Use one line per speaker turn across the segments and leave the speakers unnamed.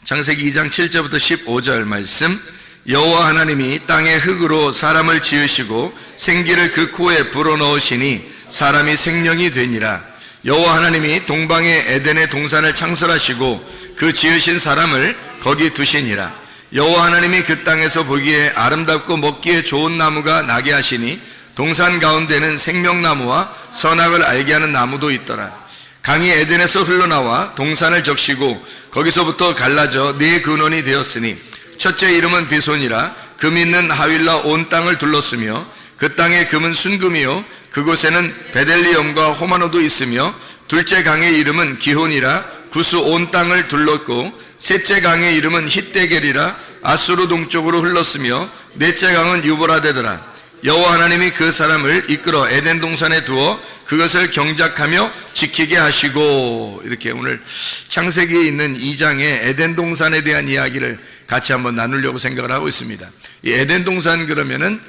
창세기 2장 7절부터 15절 말씀. 여호와 하나님이 땅의 흙으로 사람을 지으시고 생기를 그 코에 불어넣으시니 사람이 생명이 되니라. 여호와 하나님이 동방의 에덴의 동산을 창설하시고 그 지으신 사람을 거기 두시니라. 여호와 하나님이 그 땅에서 보기에 아름답고 먹기에 좋은 나무가 나게 하시니 동산 가운데는 생명나무와 선악을 알게 하는 나무도 있더라. 강이 에덴에서 흘러나와 동산을 적시고 거기서부터 갈라져 네 근원이 되었으니 첫째 이름은 비손이라. 금 있는 하윌라 온 땅을 둘렀으며 그 땅의 금은 순금이요 그곳에는 베델리엄과 호마노도 있으며 둘째 강의 이름은 기혼이라. 구스 온 땅을 둘렀고 셋째 강의 이름은 hit데겔이라. 아수르 동쪽으로 흘렀으며 넷째 강은 유보라데더라. 여호와 하나님이 그 사람을 이끌어 에덴 동산에 두어 그것을 경작하며 지키게 하시고. 이렇게 오늘 창세기에 있는 2장의 에덴 동산에 대한 이야기를 같이 한번 나누려고 생각을 하고 있습니다. 이 에덴 동산 그러면은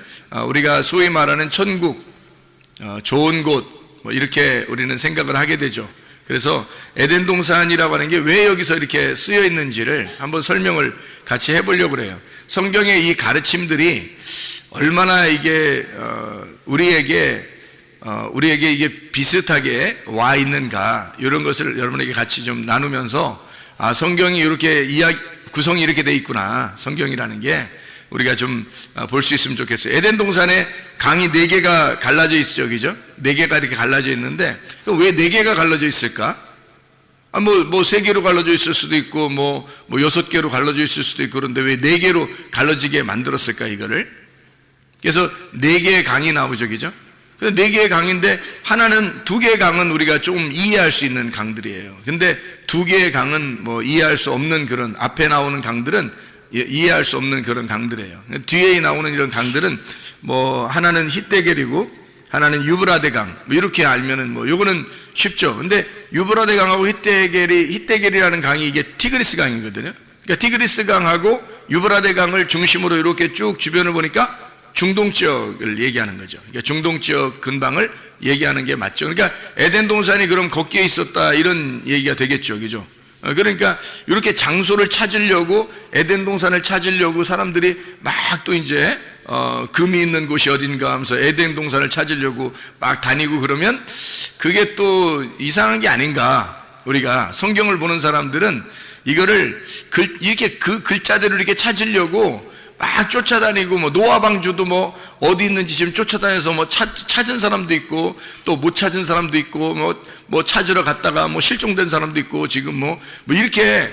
우리가 소위 말하는 천국, 좋은 곳, 뭐 이렇게 우리는 생각을 하게 되죠. 그래서 에덴 동산이라고 하는 게 왜 여기서 이렇게 쓰여 있는지를 한번 설명을 같이 해보려고 그래요. 성경의 이 가르침들이 얼마나 이게 우리에게 이게 비슷하게 와 있는가, 이런 것을 여러분에게 같이 좀 나누면서 성경이 이렇게 구성이 이렇게 돼 있구나, 성경이라는 게 우리가 좀 볼 수 있으면 좋겠어요. 에덴 동산에 강이 4개가 갈라져 있죠, 그죠? 4개가 이렇게 갈라져 있는데 왜 4개가 갈라져 있을까? 뭐 3개로 갈라져 있을 수도 있고 뭐 6개로 갈라져 있을 수도 있고, 그런데 왜 4개로 갈라지게 만들었을까 이거를? 그래서 4개의 강이 나오죠, 그죠? 4개의 강인데 하나는 2개의 강은 우리가 좀 이해할 수 있는 강들이에요. 근데 2개의 강은 뭐 이해할 수 없는, 그런 앞에 나오는 강들은 이해할 수 없는 그런 강들이에요. 뒤에 나오는 이런 강들은 뭐 하나는 hit데겔이고 하나는 유브라데 강, 뭐 이렇게 알면은 뭐 요거는 쉽죠. 근데 유브라데 강하고 hit데겔이라는 강이 이게 티그리스 강이거든요. 그러니까 티그리스 강하고 유브라데 강을 중심으로 이렇게 쭉 주변을 보니까 중동 지역을 얘기하는 거죠. 그러니까 중동 지역 근방을 얘기하는 게 맞죠. 그러니까 에덴 동산이 그럼 거기에 있었다, 이런 얘기가 되겠죠, 그죠? 그러니까 이렇게 장소를 찾으려고, 에덴 동산을 찾으려고 사람들이 막 또 이제 금이 있는 곳이 어딘가 하면서 에덴 동산을 찾으려고 막 다니고, 그러면 그게 또 이상한 게 아닌가. 우리가 성경을 보는 사람들은 이거를 이렇게 그 글자대로 이렇게 찾으려고 막 쫓아다니고, 뭐 노아 방주도 뭐 어디 있는지 지금 쫓아다녀서 뭐 찾은 사람도 있고 또 못 찾은 사람도 있고, 뭐 찾으러 갔다가 뭐 실종된 사람도 있고, 지금 뭐 이렇게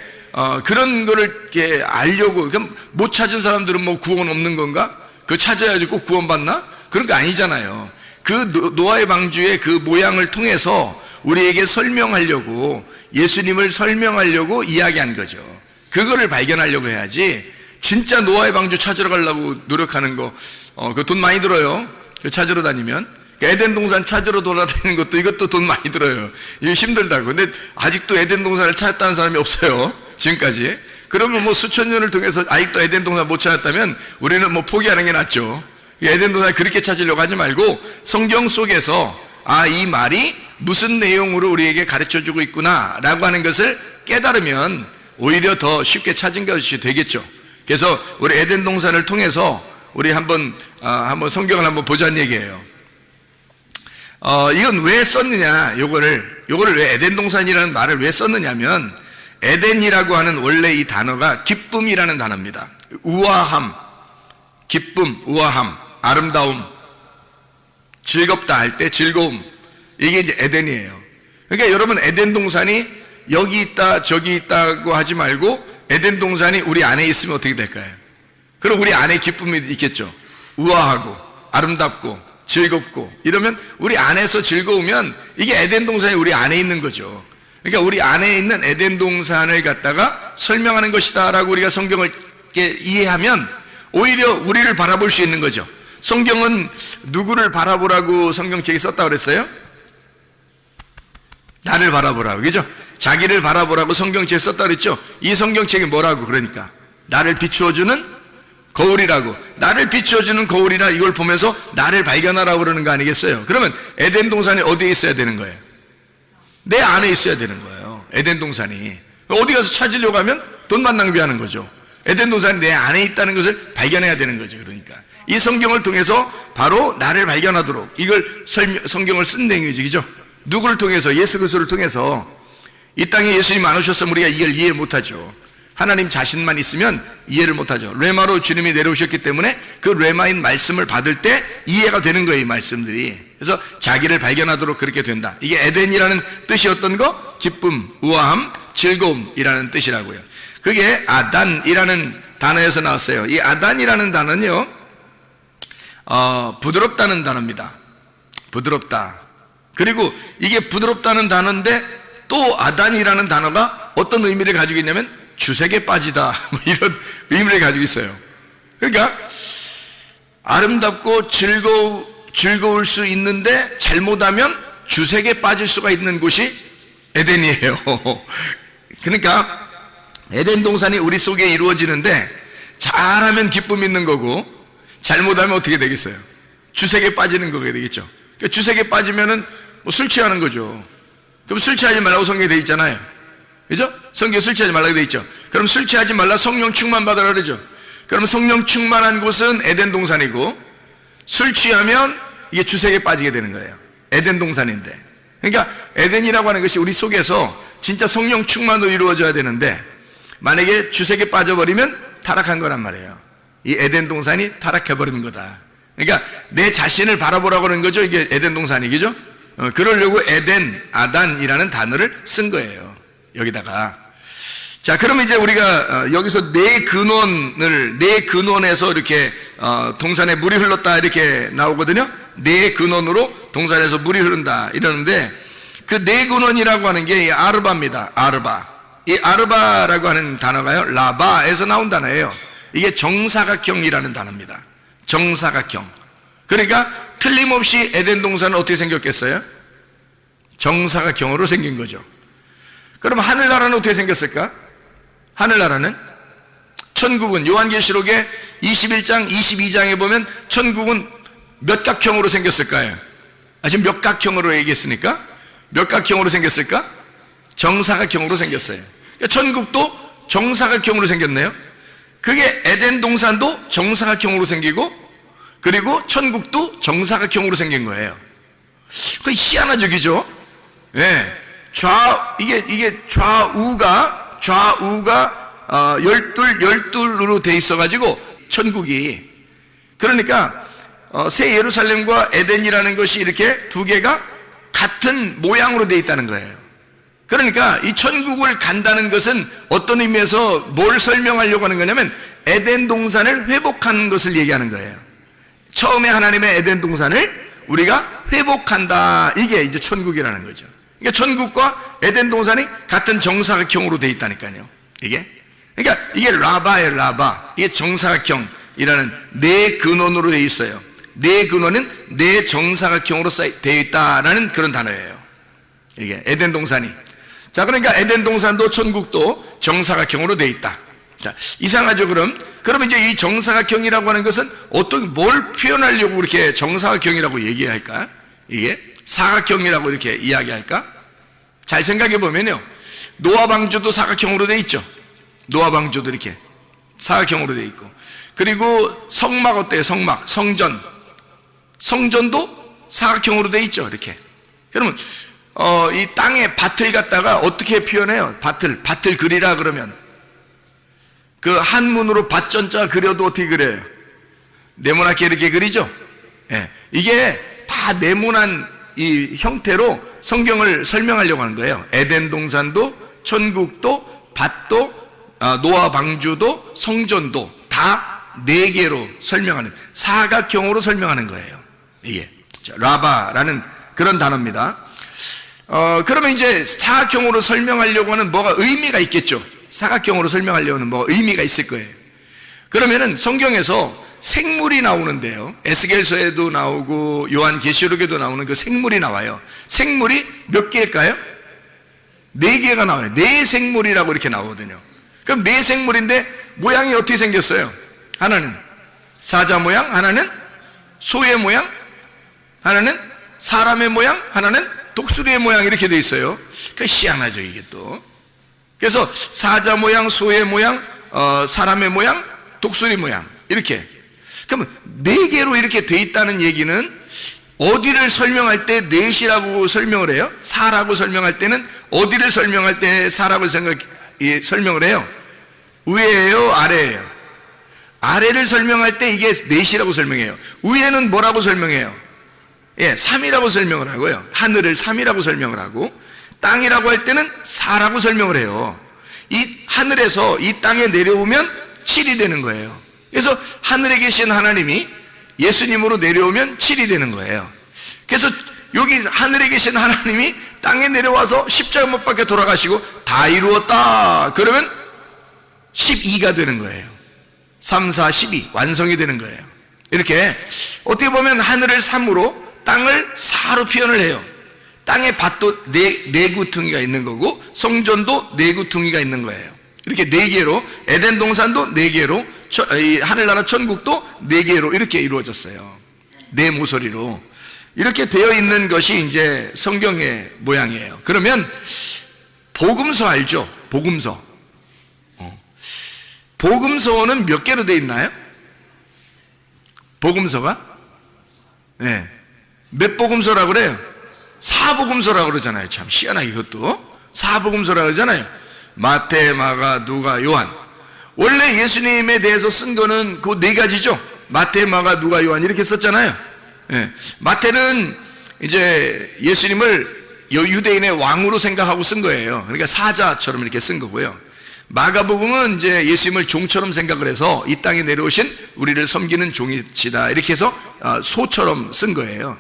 그런 거를 이렇게 알려고. 그럼 못 찾은 사람들은 뭐 구원 없는 건가? 그 찾아야지 꼭 구원 받나? 그런 거 아니잖아요. 그 노아의 방주의 그 모양을 통해서 우리에게 설명하려고, 예수님을 설명하려고 이야기한 거죠. 그거를 발견하려고 해야지. 진짜 노아의 방주 찾으러 가려고 노력하는 거, 그 돈 많이 들어요. 그 찾으러 다니면. 에덴 동산 찾으러 돌아다니는 것도, 이것도 돈 많이 들어요. 이거 힘들다고. 근데 아직도 에덴 동산을 찾았다는 사람이 없어요, 지금까지. 그러면 뭐 수천 년을 통해서 아직도 에덴 동산 못 찾았다면 우리는 뭐 포기하는 게 낫죠. 에덴 동산 그렇게 찾으려고 하지 말고 성경 속에서 이 말이 무슨 내용으로 우리에게 가르쳐주고 있구나 라고 하는 것을 깨달으면 오히려 더 쉽게 찾은 것이 되겠죠. 그래서 우리 에덴 동산을 통해서 우리 한번 성경을 한번 보자는 얘기예요. 이건 왜 썼느냐, 요거를 왜 에덴 동산이라는 말을 왜 썼느냐면, 에덴이라고 하는 원래 이 단어가 기쁨이라는 단어입니다. 우아함, 기쁨, 우아함, 아름다움, 즐겁다 할 때 즐거움, 이게 이제 에덴이에요. 그러니까 여러분, 에덴 동산이 여기 있다 저기 있다고 하지 말고 에덴 동산이 우리 안에 있으면 어떻게 될까요? 그럼 우리 안에 기쁨이 있겠죠. 우아하고 아름답고 즐겁고 이러면, 우리 안에서 즐거우면 이게 에덴 동산이 우리 안에 있는 거죠. 그러니까 우리 안에 있는 에덴 동산을 갖다가 설명하는 것이다 라고 우리가 성경을 이해하면 오히려 우리를 바라볼 수 있는 거죠. 성경은 누구를 바라보라고 성경책에 썼다고 그랬어요? 나를 바라보라고, 그죠? 자기를 바라보라고 성경책에 썼다고 그랬죠? 이 성경책이 뭐라고? 그러니까 나를 비추어주는 거울이라고. 나를 비추어주는 거울이라, 이걸 보면서 나를 발견하라고 그러는 거 아니겠어요? 그러면 에덴 동산이 어디에 있어야 되는 거예요? 내 안에 있어야 되는 거예요, 에덴 동산이. 어디 가서 찾으려고 하면 돈만 낭비하는 거죠. 에덴 동산이 내 안에 있다는 것을 발견해야 되는 거죠. 그러니까 이 성경을 통해서 바로 나를 발견하도록 이걸 성경을 쓴 내용이죠. 누구를 통해서? 예수 그리스도를 통해서. 이 땅에 예수님 안 오셨으면 우리가 이걸 이해 못하죠. 하나님 자신만 있으면 이해를 못하죠. 레마로 주님이 내려오셨기 때문에 그 레마인 말씀을 받을 때 이해가 되는 거예요, 이 말씀들이. 그래서 자기를 발견하도록 그렇게 된다. 이게 에덴이라는 뜻이 어떤 거? 기쁨, 우아함, 즐거움이라는 뜻이라고요. 그게 아단이라는 단어에서 나왔어요. 이 아단이라는 단어는요, 부드럽다는 단어입니다. 부드럽다. 그리고 이게 부드럽다는 단어인데 또 아단이라는 단어가 어떤 의미를 가지고 있냐면 주색에 빠지다, 뭐 이런 의미를 가지고 있어요. 그러니까 아름답고 즐거울 수 있는데 잘못하면 주색에 빠질 수가 있는 곳이 에덴이에요. 그러니까 에덴 동산이 우리 속에 이루어지는데 잘하면 기쁨이 있는 거고 잘못하면 어떻게 되겠어요? 주색에 빠지는 거게 되겠죠. 그러니까 주색에 빠지면은 뭐 술 취하는 거죠. 그럼 술 취하지 말라고 성경에 되어 있잖아요. 그죠? 성경에 술 취하지 말라고 되어 있죠. 그럼 술 취하지 말라, 성령 충만 받으라 그러죠. 그럼 성령 충만한 곳은 에덴 동산이고 술 취하면 이게 주색에 빠지게 되는 거예요. 에덴 동산인데. 그러니까 에덴이라고 하는 것이 우리 속에서 진짜 성령 충만으로 이루어져야 되는데 만약에 주색에 빠져버리면 타락한 거란 말이에요. 이 에덴 동산이 타락해버리는 거다. 그러니까 내 자신을 바라보라고 하는 거죠. 이게 에덴 동산이죠. 그러려고 에덴, 아단이라는 단어를 쓴 거예요. 여기다가. 자, 그러면 이제 우리가 여기서 내 근원에서 이렇게 동산에 물이 흘렀다 이렇게 나오거든요. 내 근원으로 동산에서 물이 흐른다 이러는데 그 내 근원이라고 하는 게 아르바입니다. 아르바. 이 아르바라고 하는 단어가요, 라바에서 나온 단어예요. 이게 정사각형이라는 단어입니다. 정사각형. 그러니까 틀림없이 에덴 동산은 어떻게 생겼겠어요? 정사각형으로 생긴 거죠. 그럼 하늘나라는 어떻게 생겼을까? 하늘나라는 천국은 요한계시록의 21장, 22장에 보면 천국은 몇 각형으로 생겼을까요? 지금 몇 각형으로 얘기했으니까 몇 각형으로 생겼을까? 정사각형으로 생겼어요. 그러니까 천국도 정사각형으로 생겼네요. 그게 에덴 동산도 정사각형으로 생기고 그리고 천국도 정사각형으로 생긴 거예요. 그 희한하죠, 그죠? 예. 이게 좌우가 열둘로 돼 있어가지고 천국이. 그러니까 새 예루살렘과 에덴이라는 것이 이렇게 두 개가 같은 모양으로 돼 있다는 거예요. 그러니까 이 천국을 간다는 것은 어떤 의미에서 뭘 설명하려고 하는 거냐면 에덴 동산을 회복하는 것을 얘기하는 거예요. 처음에 하나님의 에덴 동산을 우리가 회복한다. 이게 이제 천국이라는 거죠. 그러니까 천국과 에덴 동산이 같은 정사각형으로 돼 있다니까요. 그러니까 이게 라바예요, 라바. 이게 정사각형이라는 네 근원으로 돼 있어요. 네 근원은 네 정사각형으로 되어 있다라는 그런 단어예요. 이게 에덴 동산이. 자, 그러니까 에덴 동산도 천국도 정사각형으로 되어 있다. 자, 이상하죠, 그러면 이제 이 정사각형이라고 하는 것은 뭘 표현하려고 그렇게 정사각형이라고 얘기할까? 이게 사각형이라고 이렇게 이야기할까? 잘 생각해 보면요. 노아 방주도 사각형으로 되어 있죠. 노아 방주도 이렇게 사각형으로 되어 있고. 그리고 성막 어때요? 성막, 성전도 사각형으로 되어 있죠. 이렇게. 그러면 이 땅에 밭을 갖다가 어떻게 표현해요? 밭을 그리라 그러면 그 한문으로 밭전자 그려도 어떻게 그려요? 네모나게 이렇게 그리죠? 예. 이게 다 네모난 이 형태로 성경을 설명하려고 하는 거예요. 에덴 동산도 천국도 밭도 노아 방주도 성전도 다 네 개로 설명하는 사각형으로 설명하는 거예요. 이게 라바라는 그런 단어입니다. 그러면 이제 사각형으로 설명하려고 하는 뭐가 의미가 있겠죠. 사각형으로 설명하려는 뭐 의미가 있을 거예요. 그러면은 성경에서 생물이 나오는데요. 에스겔서에도 나오고 요한계시록에도 나오는 그 생물이 나와요. 생물이 몇 개일까요? 네 개가 나와요. 네 생물이라고 이렇게 나오거든요. 그럼 네 생물인데 모양이 어떻게 생겼어요? 하나는 사자 모양, 하나는 소의 모양, 하나는 사람의 모양, 하나는 독수리의 모양 이렇게 돼 있어요. 그 희한하죠, 이게 또. 그래서 사자 모양, 소의 모양, 사람의 모양, 독수리 모양 이렇게. 그러면 4개로 이렇게 돼 있다는 얘기는 어디를 설명할 때 넷이라고 설명을 해요? 사라고 설명할 때는 어디를 설명할 때 사라고 설명을 해요? 위에예요? 아래예요? 아래를 설명할 때 이게 넷이라고 설명해요. 위에는 뭐라고 설명해요? 3이라고 설명을 하고요. 하늘을 3이라고 설명을 하고, 땅이라고 할 때는 4라고 설명을 해요. 이 하늘에서 이 땅에 내려오면 7이 되는 거예요. 그래서 하늘에 계신 하나님이 예수님으로 내려오면 7이 되는 거예요. 그래서 여기 하늘에 계신 하나님이 땅에 내려와서 십자가 못 박혀 돌아가시고 다 이루었다 그러면 12가 되는 거예요. 3, 4, 12 완성이 되는 거예요. 이렇게 어떻게 보면 하늘을 3으로 땅을 4로 표현을 해요. 땅에 밭도 네 구퉁이가 있는 거고 성전도 4구퉁이가 있는 거예요. 이렇게 4개로 에덴 동산도 4개로 하늘나라 천국도 4개로 이렇게 이루어졌어요. 4모서리로 이렇게 되어 있는 것이 이제 성경의 모양이에요. 그러면 복음서 알죠? 복음서. 복음서는 몇 개로 되어 있나요? 복음서가? 네. 몇 복음서라고 그래요? 4복음서라고 그러잖아요. 참 희한하게 그것도 4복음서라고 그러잖아요. 마태, 마가, 누가, 요한. 원래 예수님에 대해서 쓴 거는 그 4가지죠. 마태, 마가, 누가, 요한 이렇게 썼잖아요. 네. 마태는 이제 예수님을 유대인의 왕으로 생각하고 쓴 거예요. 그러니까 사자처럼 이렇게 쓴 거고요. 마가복음은 이제 예수님을 종처럼 생각을 해서 이 땅에 내려오신 우리를 섬기는 종이시다 이렇게 해서 소처럼 쓴 거예요.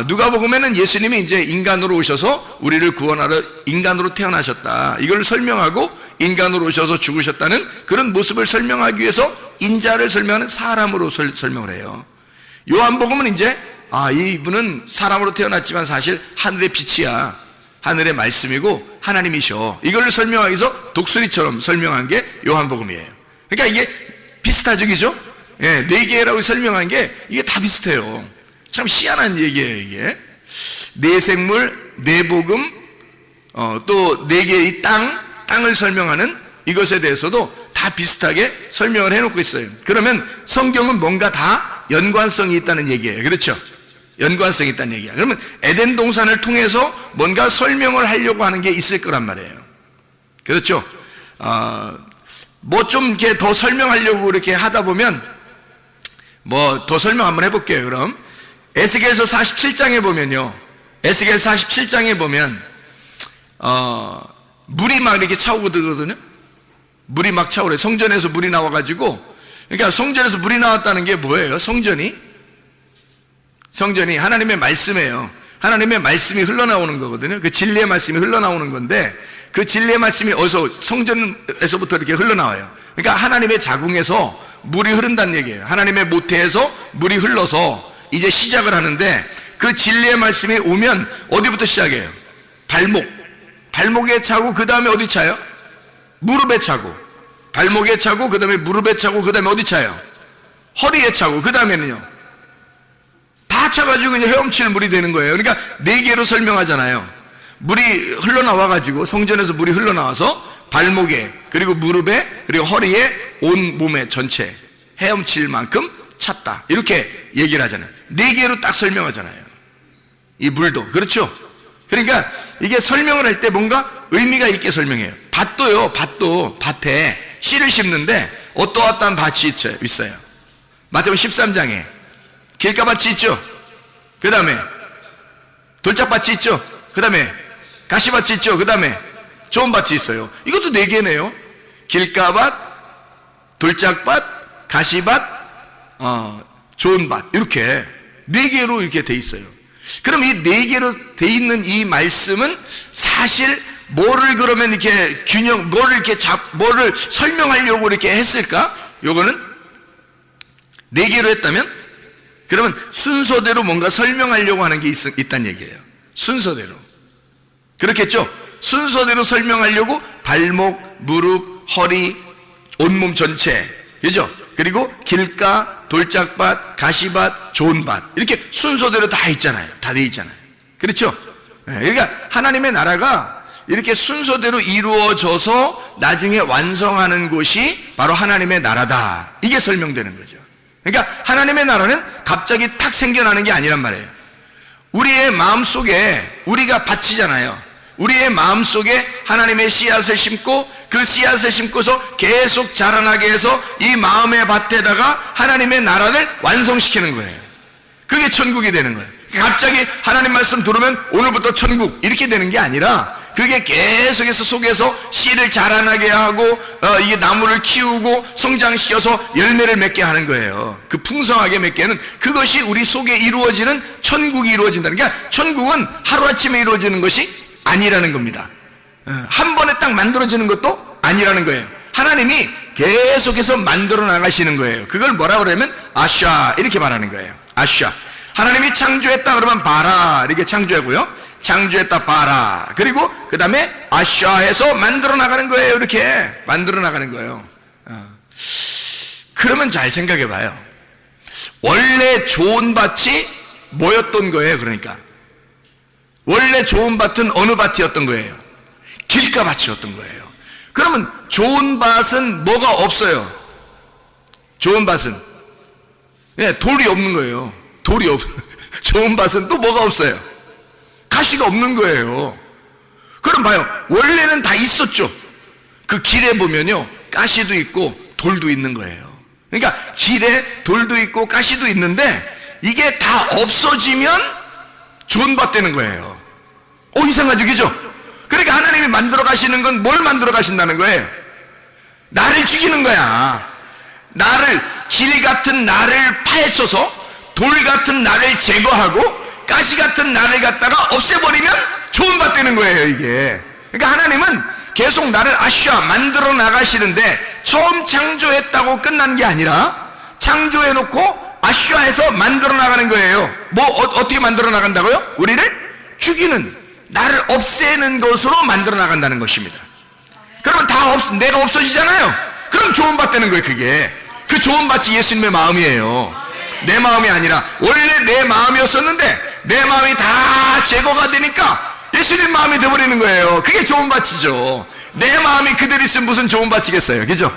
누가복음에는 예수님이 이제 인간으로 오셔서 우리를 구원하러 인간으로 태어나셨다 이걸 설명하고 인간으로 오셔서 죽으셨다는 그런 모습을 설명하기 위해서 인자를 설명하는 사람으로 설명을 해요. 요한복음은 이제 이분은 사람으로 태어났지만 사실 하늘의 빛이야, 하늘의 말씀이고 하나님이셔 이걸 설명하기 위해서 독수리처럼 설명한 게 요한복음이에요. 그러니까 이게 비슷하죠, 그죠? 4개라고 설명한 게 이게 다 비슷해요. 참 희한한 얘기예요. 이게 4생물, 4복음, 또 4개의 땅을 설명하는 이것에 대해서도 다 비슷하게 설명을 해놓고 있어요. 그러면 성경은 뭔가 다 연관성이 있다는 얘기예요. 그렇죠? 연관성이 있다는 얘기야. 그러면 에덴 동산을 통해서 뭔가 설명을 하려고 하는 게 있을 거란 말이에요. 그렇죠? 뭐 좀 이렇게 더 설명하려고 이렇게 하다 보면 뭐 더 설명 한번 해볼게요. 그럼 에스겔서 47장에 보면요, 에스겔 47장에 보면 물이 막 이렇게 차오르거든요. 물이 막 차오르요. 성전에서 물이 나와가지고, 그러니까 성전에서 물이 나왔다는 게 뭐예요? 성전이 하나님의 말씀이에요. 하나님의 말씀이 흘러나오는 거거든요. 그 진리의 말씀이 흘러나오는 건데 그 진리의 말씀이 어디서? 성전에서부터 이렇게 흘러나와요. 그러니까 하나님의 자궁에서 물이 흐른다는 얘기예요. 하나님의 모태에서 물이 흘러서 이제 시작을 하는데 그 진리의 말씀이 오면 어디부터 시작해요? 발목에 차고 그 다음에 어디 차요? 무릎에 차고, 발목에 차고 그 다음에 무릎에 차고 그 다음에 어디 차요? 허리에 차고 그 다음에는요 다 차가지고 이제 헤엄치는 물이 되는 거예요. 그러니까 4개로 설명하잖아요. 물이 흘러나와가지고 성전에서 물이 흘러나와서 발목에 그리고 무릎에 그리고 허리에 온 몸에 전체 헤엄칠 만큼 찼다 이렇게 얘기를 하잖아요. 4개로 딱 설명하잖아요. 이 물도 그렇죠. 그러니까 이게 설명을 할 때 뭔가 의미가 있게 설명해요. 밭도 밭에 씨를 심는데 어떠한 밭이 있어요. 마태복음 13장에 길가밭이 있죠. 그 다음에 돌짝밭이 있죠. 그 다음에 가시밭이 있죠. 그 다음에 좋은 밭이 있어요. 이것도 4개네요. 길가밭, 돌짝밭, 가시밭, 좋은 밭 이렇게 4개로 이렇게 돼 있어요. 그럼 이 4개로 돼 있는 이 말씀은 사실 뭐를 그러면 이렇게 뭐를 설명하려고 이렇게 했을까? 요거는 4개로 했다면 그러면 순서대로 뭔가 설명하려고 하는 게 있다는 얘기예요. 순서대로. 그렇겠죠? 순서대로 설명하려고 발목, 무릎, 허리, 온몸 전체, 그죠? 그리고 길가, 돌짝밭, 가시밭, 좋은 밭 이렇게 순서대로 다 있잖아요. 다 돼 있잖아요. 그렇죠? 그러니까 하나님의 나라가 이렇게 순서대로 이루어져서 나중에 완성하는 곳이 바로 하나님의 나라다. 이게 설명되는 거죠. 그러니까 하나님의 나라는 갑자기 탁 생겨나는 게 아니란 말이에요. 우리의 마음속에 우리가 바치잖아요. 우리의 마음속에 하나님의 씨앗을 심고 그 씨앗을 심고서 계속 자라나게 해서 이 마음의 밭에다가 하나님의 나라를 완성시키는 거예요. 그게 천국이 되는 거예요. 갑자기 하나님 말씀 들으면 오늘부터 천국 이렇게 되는 게 아니라 그게 계속해서 속에서 씨를 자라나게 하고 이게 나무를 키우고 성장시켜서 열매를 맺게 하는 거예요. 그 풍성하게 맺게 하는 그것이 우리 속에 이루어지는 천국이 이루어진다는 게 천국은 하루아침에 이루어지는 것이 아니라는 겁니다. 한 번에 딱 만들어지는 것도 아니라는 거예요. 하나님이 계속해서 만들어 나가시는 거예요. 그걸 뭐라 그러면 아샤 이렇게 말하는 거예요. 아샤. 하나님이 창조했다 그러면 바라 이렇게 창조하고요. 창조했다 바라. 그리고 그 다음에 아샤해서 만들어 나가는 거예요. 이렇게 만들어 나가는 거예요. 그러면 잘 생각해 봐요. 원래 좋은 밭이 뭐였던 거예요? 그러니까 원래 좋은 밭은 어느 밭이었던 거예요? 길가밭이었던 거예요. 그러면 좋은 밭은 뭐가 없어요? 좋은 밭은 돌이 없는 거예요. 돌이 없. 좋은 밭은 또 뭐가 없어요? 가시가 없는 거예요. 그럼 봐요. 원래는 다 있었죠. 그 길에 보면요, 가시도 있고 돌도 있는 거예요. 그러니까 길에 돌도 있고 가시도 있는데 이게 다 없어지면 좋은 밭 되는 거예요. 이상하죠, 그죠? 그러니까 하나님이 만들어 가시는 건 뭘 만들어 가신다는 거예요? 나를 죽이는 거야. 나를, 길 같은 나를 파헤쳐서 돌 같은 나를 제거하고 가시 같은 나를 갖다가 없애버리면 좋은 밭 되는 거예요, 이게. 그러니까 하나님은 계속 나를 아샤 만들어 나가시는데 처음 창조했다고 끝난 게 아니라 창조해놓고 아샤해서 만들어 나가는 거예요. 어떻게 만들어 나간다고요? 우리를 죽이는, 나를 없애는 것으로 만들어 나간다는 것입니다. 그러면 내가 없어지잖아요. 그럼 좋은 밭 되는 거예요, 그게. 그 좋은 밭이 예수님의 마음이에요. 내 마음이 아니라 원래 내 마음이었었는데 내 마음이 다 제거가 되니까 예수님 마음이 되어버리는 거예요. 그게 좋은 밭이죠. 내 마음이 그대로 있으면 무슨 좋은 밭이겠어요, 그죠?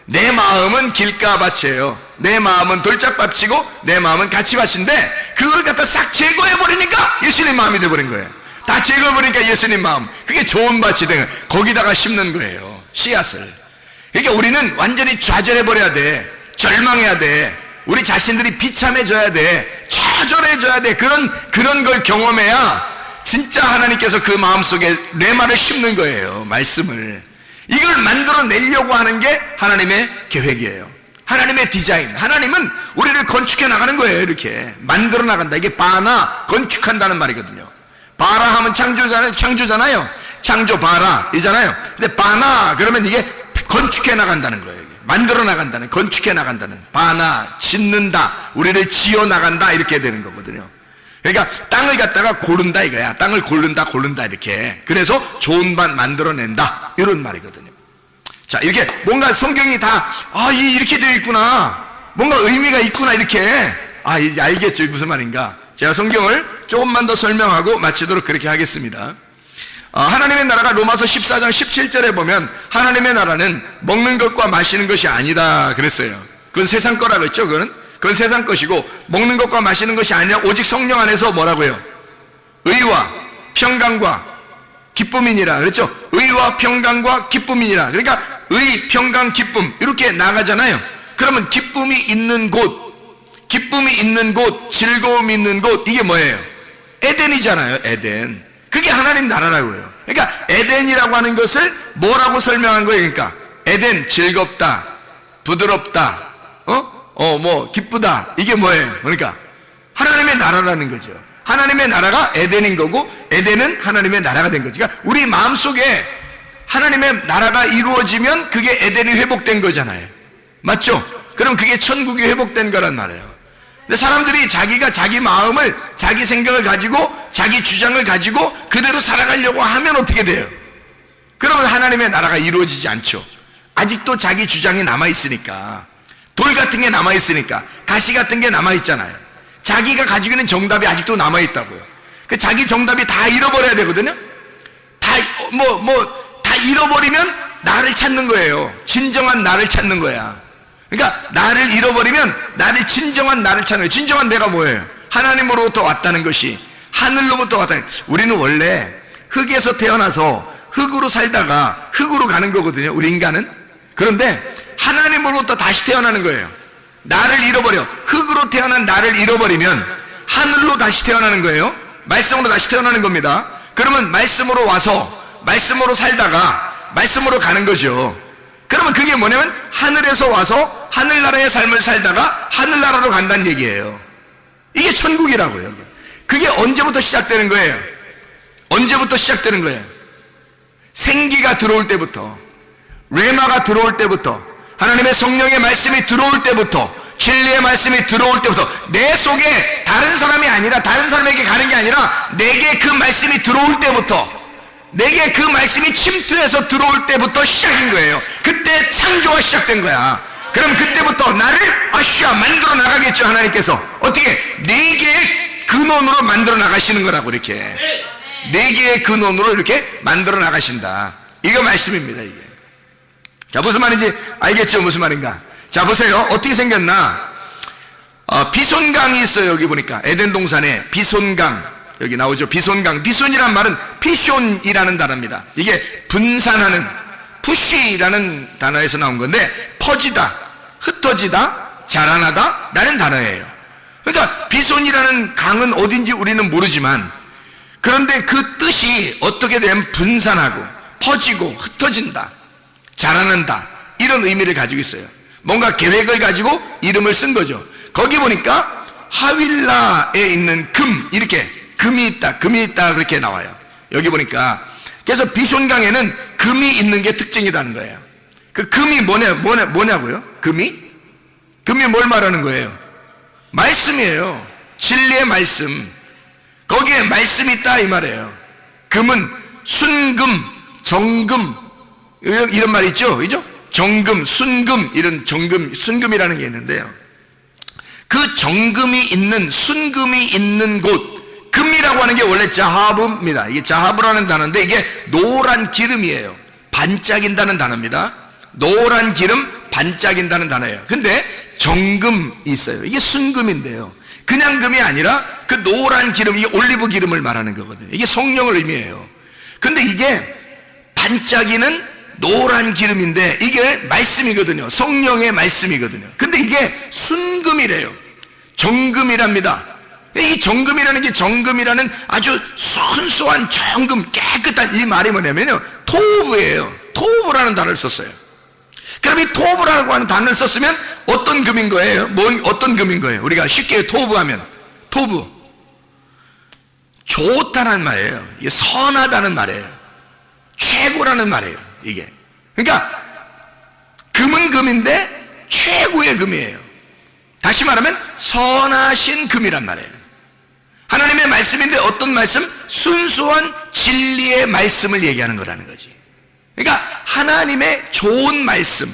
내 마음은 길가밭이에요. 내 마음은 돌짝밭이고 내 마음은 가치밭인데 그걸 갖다 싹 제거해버리니까 예수님 마음이 되어버린 거예요. 다 제거해버리니까 예수님 마음, 그게 좋은 밭이 된 거예요. 거기다가 심는 거예요, 씨앗을. 그러니까 우리는 완전히 좌절해버려야 돼. 절망해야 돼. 우리 자신들이 비참해져야 돼. 좌절해져야 돼. 그런 걸 경험해야 진짜 하나님께서 그 마음속에 레마를 심는 거예요, 말씀을. 이걸 만들어내려고 하는 게 하나님의 계획이에요. 하나님의 디자인. 하나님은 우리를 건축해 나가는 거예요. 이렇게 만들어 나간다. 이게 바나, 건축한다는 말이거든요. 바라 하면 창조잖아요. 창조 바라 이잖아요. 근데 바나 그러면 이게 건축해 나간다는 거예요. 만들어 나간다는, 건축해 나간다는, 바나, 짓는다, 우리를 지어 나간다, 이렇게 되는 거거든요. 그러니까 땅을 갖다가 고른다 이거야. 땅을 고른다 이렇게. 그래서 좋은 밭 만들어낸다, 이런 말이거든요. 자, 이렇게 뭔가 성경이 다 이렇게 되어 있구나, 뭔가 의미가 있구나, 이렇게 이제 알겠죠, 무슨 말인가. 제가 성경을 조금만 더 설명하고 마치도록 그렇게 하겠습니다. 하나님의 나라가 로마서 14장 17절에 보면 하나님의 나라는 먹는 것과 마시는 것이 아니다 그랬어요. 그건 세상 거라고 했죠. 그건 세상 것이고 먹는 것과 마시는 것이 아니라 오직 성령 안에서 뭐라고요? 의와 평강과 기쁨이니라 그랬죠. 의와 평강과 기쁨이니라. 그러니까 의, 평강, 기쁨 이렇게 나가잖아요. 그러면 기쁨이 있는 곳, 즐거움이 있는 곳, 이게 뭐예요? 에덴이잖아요. 에덴. 그게 하나님 나라라고요. 그러니까 에덴이라고 하는 것을 뭐라고 설명한 거예요? 그러니까 에덴, 즐겁다, 부드럽다, 기쁘다, 이게 뭐예요? 그러니까 하나님의 나라라는 거죠. 하나님의 나라가 에덴인 거고 에덴은 하나님의 나라가 된 거죠. 그러니까 우리 마음속에 하나님의 나라가 이루어지면 그게 에덴이 회복된 거잖아요. 맞죠? 그럼 그게 천국이 회복된 거란 말이에요. 근데 사람들이 자기가 자기 마음을, 자기 생각을 가지고, 자기 주장을 가지고 그대로 살아가려고 하면 어떻게 돼요? 그러면 하나님의 나라가 이루어지지 않죠. 아직도 자기 주장이 남아있으니까, 돌 같은 게 남아있으니까, 가시 같은 게 남아있잖아요. 자기가 가지고 있는 정답이 아직도 남아있다고요. 그 자기 정답이 다 잃어버려야 되거든요. 다 다 잃어버리면 나를 찾는 거예요. 진정한 나를 찾는 거야. 그러니까 나를 잃어버리면 진정한 나를 찾는 거예요. 진정한 내가 뭐예요? 하나님으로부터 왔다는 것이, 하늘로부터 왔다는. 우리는 원래 흙에서 태어나서 흙으로 살다가 흙으로 가는 거거든요, 우리 인간은. 그런데 하나님으로부터 다시 태어나는 거예요. 나를 잃어버려, 흙으로 태어난 나를 잃어버리면 하늘로 다시 태어나는 거예요. 말씀으로 다시 태어나는 겁니다. 그러면 말씀으로 와서 말씀으로 살다가 말씀으로 가는 거죠. 그러면 그게 뭐냐면 하늘에서 와서 하늘나라의 삶을 살다가 하늘나라로 간다는 얘기예요. 이게 천국이라고요. 그게 언제부터 시작되는 거예요? 언제부터 시작되는 거예요? 생기가 들어올 때부터, 레마가 들어올 때부터, 하나님의 성령의 말씀이 들어올 때부터, 진리의 말씀이 들어올 때부터, 내 속에 다른 사람이 아니라 다른 사람에게 가는 게 아니라 내게 그 말씀이 들어올 때부터, 내게 그 말씀이 침투해서 들어올 때부터 시작인 거예요. 그때 창조가 시작된 거야. 그럼 그때부터 나를 만들어 나가겠죠. 하나님께서 어떻게? 네 개의 근원으로 만들어 나가시는 거라고. 이렇게 네 개의 근원으로 이렇게 만들어 나가신다. 이거 말씀입니다. 이게. 자, 무슨 말인지 알겠죠? 무슨 말인가? 자, 보세요. 어떻게 생겼나? 비손강이 있어요. 여기 보니까 에덴 동산에 비손강, 여기 나오죠. 비손강. 비손이란 말은 피숑이라는 단어입니다. 이게 분산하는, 푸쉬라는 단어에서 나온 건데, 퍼지다, 흩어지다, 자라나다 라는 단어예요. 그러니까 비손이라는 강은 어딘지 우리는 모르지만, 그런데 그 뜻이 어떻게 되면 분산하고 퍼지고 흩어진다, 자라난다, 이런 의미를 가지고 있어요. 뭔가 계획을 가지고 이름을 쓴 거죠. 거기 보니까 하윌라에 있는 금, 이렇게 금이 있다 그렇게 나와요. 여기 보니까. 그래서 비손강에는 금이 있는 게 특징이라는 거예요. 그 금이 뭐냐고요? 금이 뭘 말하는 거예요? 말씀이에요. 진리의 말씀. 거기에 말씀이 있다 이 말이에요. 금은 순금, 정금, 이런 말 있죠? 그죠? 정금, 순금, 이런 정금, 순금이라는 게 있는데요. 그 정금이 있는, 순금이 있는 곳, 금이라고 하는 게 원래 자하브입니다. 이게 자하브라는 단어인데 이게 노란 기름이에요. 반짝인다는 단어입니다. 노란 기름, 반짝인다는 단어예요. 근데 정금이 있어요. 이게 순금인데요. 그냥 금이 아니라 그 노란 기름, 이게 올리브 기름을 말하는 거거든요. 이게 성령을 의미해요. 근데 이게 반짝이는 노란 기름인데 이게 말씀이거든요. 성령의 말씀이거든요. 근데 이게 순금이래요. 정금이랍니다. 이 정금이라는 게, 정금이라는 아주 순수한 정금, 깨끗한, 이 말이 뭐냐면요, 토브예요. 토브라는 단어를 썼어요. 그럼 이 토브라고 하는 단어를 썼으면 어떤 금인 거예요? 어떤 금인 거예요? 우리가 쉽게 토브하면, 토브, 좋다는 말이에요. 이게 선하다는 말이에요. 최고라는 말이에요. 이게. 그러니까 금은 금인데 최고의 금이에요. 다시 말하면 선하신 금이란 말이에요. 하나님의 말씀인데 어떤 말씀? 순수한 진리의 말씀을 얘기하는 거라는 거지. 그러니까 하나님의 좋은 말씀,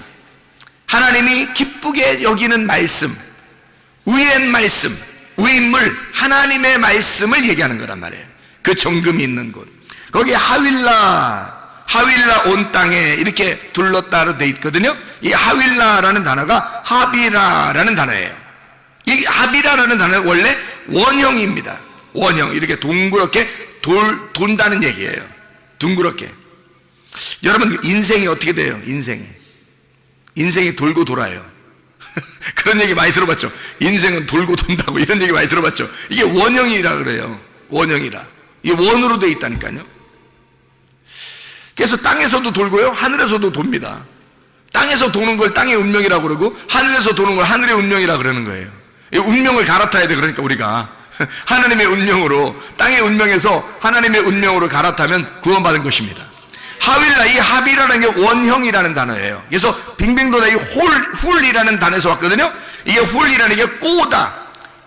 하나님이 기쁘게 여기는 말씀, 의의 말씀, 의인물, 하나님의 말씀을 얘기하는 거란 말이에요. 그 정금이 있는 곳. 거기 하윌라 온 땅에 이렇게 둘렀다로 돼 있거든요. 이 하윌라라는 단어가 하비라라는 단어예요. 이 하비라라는 단어는 원래 원형입니다. 원형, 이렇게 동그랗게 돈다는 얘기예요. 둥그렇게. 여러분, 인생이 어떻게 돼요? 인생이 돌고 돌아요. 그런 얘기 많이 들어봤죠. 인생은 돌고 돈다고, 이런 얘기 많이 들어봤죠. 이게 원형이라 그래요. 원형이라. 이게 원으로 돼 있다니까요. 그래서 땅에서도 돌고요, 하늘에서도 돕니다. 땅에서 도는 걸 땅의 운명이라고 그러고, 하늘에서 도는 걸 하늘의 운명이라고 그러는 거예요. 이 운명을 갈아타야 돼. 그러니까 우리가 하나님의 운명으로, 땅의 운명에서 하나님의 운명으로 갈아타면 구원받은 것입니다. 하윌라, 이 하비라는 게 원형이라는 단어예요. 그래서 빙빙 도다, 이 훌이라는 단어에서 왔거든요. 이게 훌이라는 게 꼬다,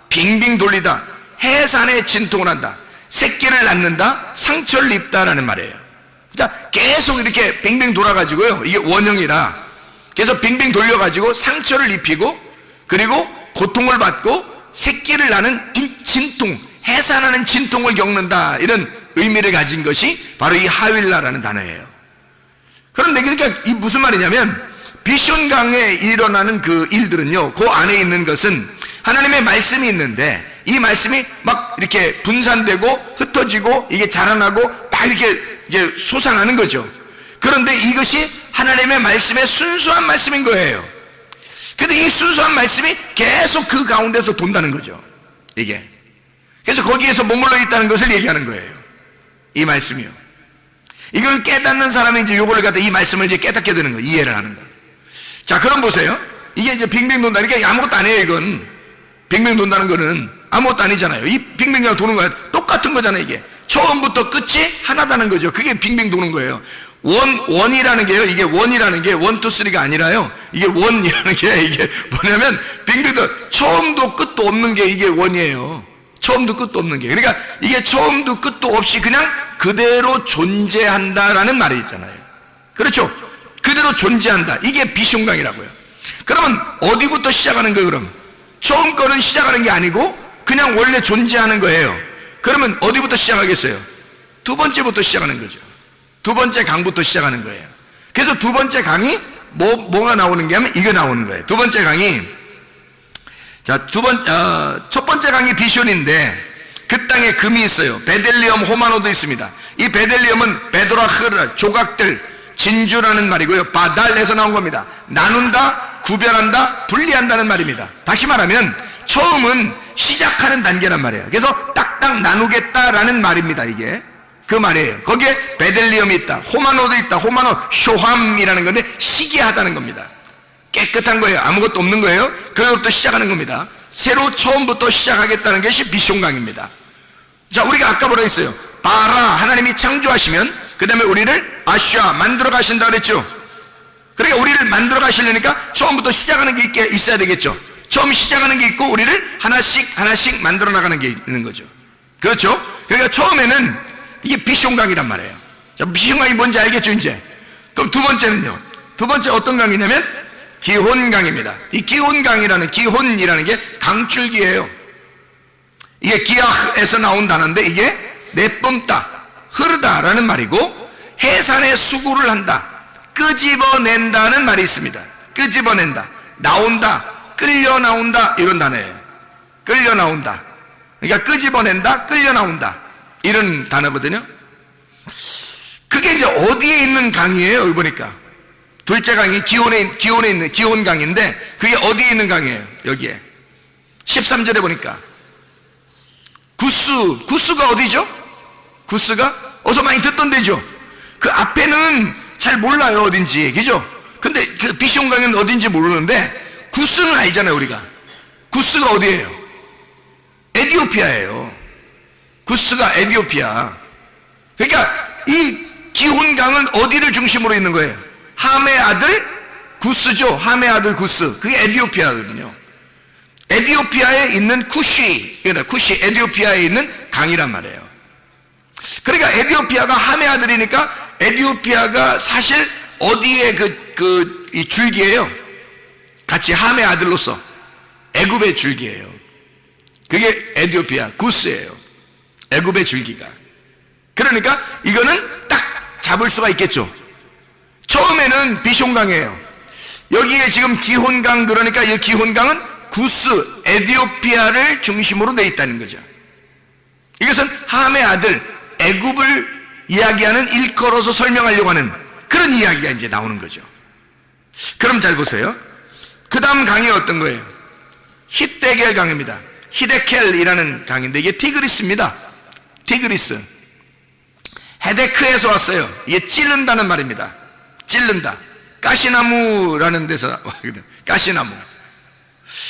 빙빙 돌리다, 해산에 진통을 한다, 새끼를 낳는다, 상처를 입다라는 말이에요. 그러니까 계속 이렇게 빙빙 돌아가지고요, 이게 원형이라, 그래서 빙빙 돌려가지고 상처를 입히고, 그리고 고통을 받고 새끼를 낳는 진통, 해산하는 진통을 겪는다, 이런 의미를 가진 것이 바로 이 하윌라라는 단어예요. 그런데 그러니까 이 무슨 말이냐면 비숑강에 일어나는 그 일들은요, 그 안에 있는 것은 하나님의 말씀이 있는데 이 말씀이 막 이렇게 분산되고 흩어지고 이게 자라나고 막 이렇게 이제 솟아나는 거죠. 그런데 이것이 하나님의 말씀의 순수한 말씀인 거예요. 근데 이 순수한 말씀이 계속 그 가운데서 돈다는 거죠. 이게. 그래서 거기에서 머물러 있다는 것을 얘기하는 거예요. 이 말씀이요. 이걸 깨닫는 사람이 이제 요거를 갖다 이 말씀을 이제 깨닫게 되는 거예요. 이해를 하는 거예요. 자, 그럼 보세요. 이게 이제 빙빙 돈다니까 아무것도 아니에요, 이건. 빙빙 돈다는 거는 아무것도 아니잖아요. 이 빙빙 도는 거야. 똑같은 거잖아요, 이게. 처음부터 끝이 하나다는 거죠. 그게 빙빙 도는 거예요. 원이라는 게요, 이게 원이라는 게 1, 2, 3가 아니라요. 이게 원이라는 게 이게 뭐냐면 빙빙도 처음도 끝도 없는 게 이게 원이에요. 처음도 끝도 없는 게. 그러니까 이게 처음도 끝도 없이 그냥 그대로 존재한다라는 말이 있잖아요. 그렇죠? 그대로 존재한다. 이게 비숑강이라고요. 그러면 어디부터 시작하는 거예요, 그럼? 처음 거는 시작하는 게 아니고 그냥 원래 존재하는 거예요. 그러면 어디부터 시작하겠어요? 두 번째부터 시작하는 거죠. 두 번째 강부터 시작하는 거예요. 그래서 두 번째 강이 뭐가 나오는 게 하면 이거 나오는 거예요. 두 번째 강이, 자, 첫 번째 강이 비숑인데 그 땅에 금이 있어요. 베델리엄, 호마노도 있습니다. 이 베델리엄은 베도라흐라, 조각들, 진주라는 말이고요. 바달에서 나온 겁니다. 나눈다, 구별한다, 분리한다는 말입니다. 다시 말하면 처음은 시작하는 단계란 말이에요. 그래서 딱딱 나누겠다라는 말입니다. 이게 그 말이에요. 거기에 베델리엄이 있다, 호마노도 있다. 호마노, 쇼함이라는 건데 시기하다는 겁니다. 깨끗한 거예요. 아무것도 없는 거예요. 그것부터 시작하는 겁니다. 새로 처음부터 시작하겠다는 것이 비숑강입니다. 자, 우리가 아까 뭐라 했어요? 바라, 하나님이 창조하시면 그 다음에 우리를 아샤, 만들어 가신다 그랬죠. 그러니까 우리를 만들어 가시려니까 처음부터 시작하는 게 있어야 되겠죠. 처음 시작하는 게 있고 우리를 하나씩 만들어 나가는 게 있는 거죠. 그렇죠? 그러니까 처음에는 이게 비숑강이란 말이에요. 자, 비숑강이 뭔지 알겠죠, 이제? 그럼 두 번째는요. 두 번째 어떤 강이냐면 기혼강입니다. 이 기혼강이라는, 기혼이라는 게 강줄기예요. 이게 기아흐에서 나온 단어인데 이게 내뿜다, 흐르다라는 말이고 해산의 수구를 한다, 끄집어낸다는 말이 있습니다. 끄집어낸다, 나온다, 끌려 나온다, 이런 단어예요. 끌려 나온다. 그러니까 끄집어낸다, 끌려 나온다, 이런 단어거든요. 그게 이제 어디에 있는 강이에요? 여기 보니까 둘째 강이 기온에 있는 기온강인데 그게 어디에 있는 강이에요? 여기에 13절에 보니까 구스가 어디죠? 구스가 어서 많이 듣던 데죠. 그 앞에는 잘 몰라요, 어딘지. 그죠? 근데 그 비숑강은 어딘지 모르는데 구스는 알잖아요, 우리가. 구스가 어디예요? 에티오피아예요. 구스가 에티오피아. 그러니까 이 기혼강은 어디를 중심으로 있는 거예요? 함의 아들 구스죠. 함의 아들 구스. 그게 에티오피아거든요. 에티오피아에 있는 쿠시, 에티오피아에 있는 강이란 말이에요. 그러니까 에티오피아가 함의 아들이니까 에티오피아가 사실 어디에 이 줄기예요? 같이 함의 아들로서 애굽의 줄기예요. 그게 에티오피아 구스예요. 애굽의 줄기가. 그러니까 이거는 딱 잡을 수가 있겠죠. 처음에는 비숑강이에요. 여기에 지금 기혼강, 그러니까 이 기혼강은 구스, 에티오피아를 중심으로 돼 있다는 거죠. 이것은 함의 아들 애굽을 이야기하는, 일컬어서 설명하려고 하는 그런 이야기가 이제 나오는 거죠. 그럼 잘 보세요. 그 다음 강이 어떤 거예요? 히데겔 강입니다. 히데켈이라는 강인데 이게 티그리스입니다. 티그리스. 헤데크에서 왔어요. 이게 찌른다는 말입니다. 찌른다. 가시나무라는 데서 왔거든요. 가시나무.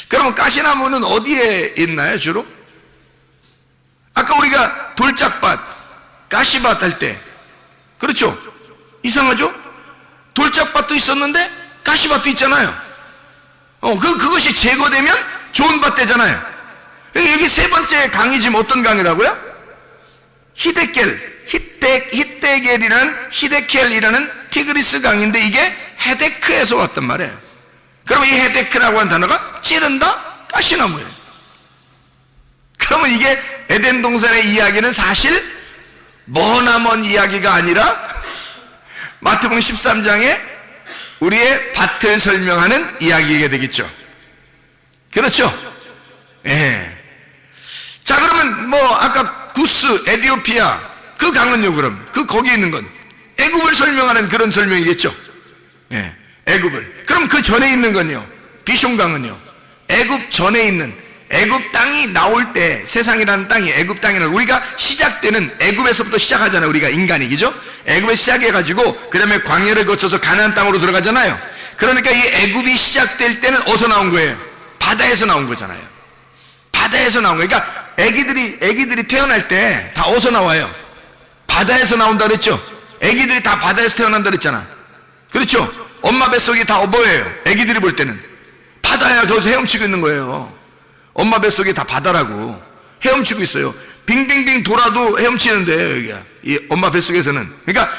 그러면 가시나무는 어디에 있나요, 주로? 아까 우리가 돌짝밭, 가시밭 할 때, 그렇죠? 이상하죠? 돌짝밭도 있었는데 가시밭도 있잖아요. 그것이 제거되면 좋은 밭 되잖아요. 여기 세 번째 강이 지금 어떤 강이라고요? 히데켈이라는 티그리스 강인데 이게 헤데크에서 왔단 말이에요. 그러면 이 헤데크라고 하는 단어가 찌른다, 가시나무예요. 그러면 이게 에덴 동산의 이야기는 사실 머나먼 이야기가 아니라 마태복음 13장에 우리의 밭을 설명하는 이야기가 되겠죠. 그렇죠? 예. 자, 그러면 뭐 아까 구스, 에티오피아 그 강은요, 그럼 거기 있는 건 애굽을 설명하는 그런 설명이겠죠. 예. 애굽을. 그럼 그 전에 있는 건요, 비숑강은요, 애굽 전에 있는 애굽 땅이 나올 때, 세상이라는 땅이 애굽 땅이라는, 우리가 시작되는 애굽에서부터 시작하잖아요. 우리가 인간이, 그죠? 애굽에 시작해가지고 그 다음에 광야를 거쳐서 가나안 땅으로 들어가잖아요. 그러니까 이 애굽이 시작될 때는 어디서 나온 거예요? 바다에서 나온 거잖아요. 바다에서 나온 거예요. 그러니까 애기들이 태어날 때 다 어디서 나와요? 바다에서 나온다 그랬죠? 애기들이 다 바다에서 태어난다 그랬잖아. 그렇죠? 엄마 뱃속이 다 뭐예요? 애기들이 볼 때는 바다야. 거기서 헤엄치고 있는 거예요. 엄마 뱃속이 다 바다라고 헤엄치고 있어요. 빙빙빙 돌아도 헤엄치는데, 여기가 이 엄마 뱃속에서는. 그러니까